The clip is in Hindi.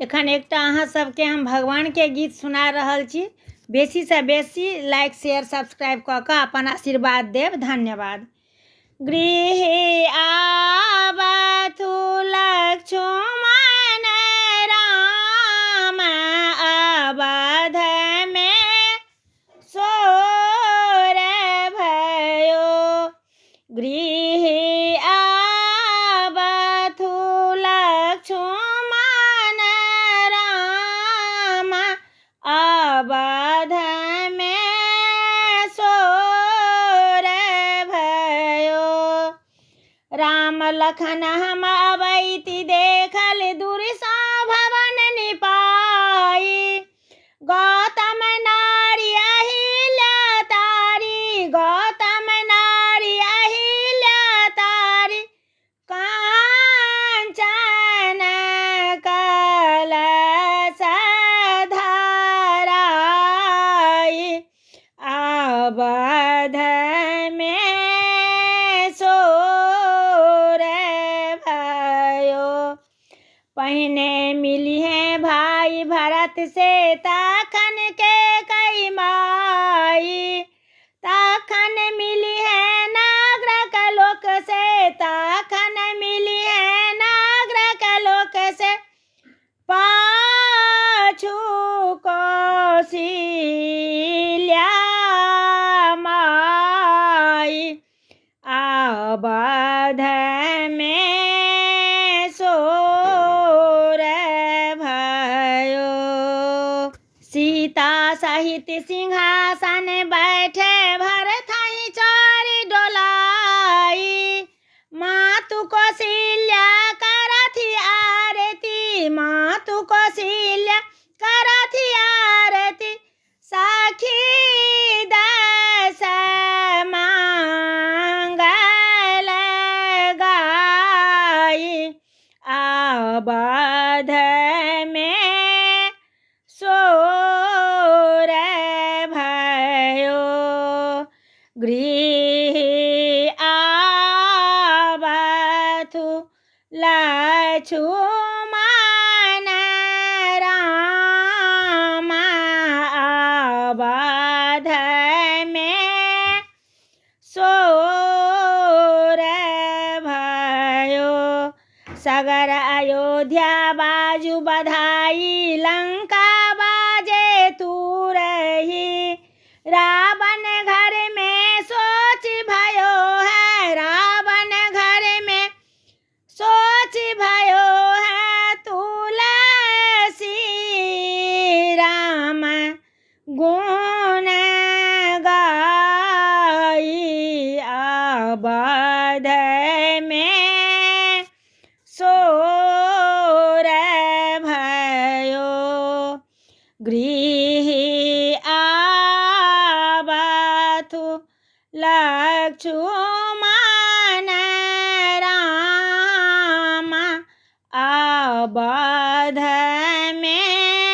एखन एकटा अहाँ सबके हम भगवान के गीत सुना रहल छी। बेसी से बेसी लाइक शेयर सब्सक्राइब कऽ कऽ अपन आशीर्वाद देब। धन्यवाद। गृहे आबथु लक्ष्मण राम अवध में सोर भयो। गृहे आबथु लक्ष्मण राम अवध में सोर भयो। राम लखन हम अबैति देखल दूर सँ भवन निपाई। गौतम नारी अहिल्या तारी, गौतम नारी अहिल्या तारी। कांचन कलश धराई। अवध में सोर भयो। पहिने मिली है भाई भरत से तखन के कई माई। तखन मिली है नागरक लोक से, तखन मिली है नागरक लोक से। पाछू कौशल्या माई। अवध में सोर भयो। सीता सहित सिंहासन बैठे भरथहि चारि डोलाई। मातु कौशल्या करथि आरती, मातु कौशल्या करथि आरती। सखी दस मंगल गाई। अवध में सोर भयो। गृहे आबथु लक्ष्मण राम अवध में सोर भयो। सगर अयोध्या बाजू बधाई, लंका बाजे तुरही। रावण घर में सोच भयो है, रावण घर में सोच भयो है। तुलसी राम गुण गाई। अवध में सोर भयो। गृहे आबथु लक्ष्मण राम अवध में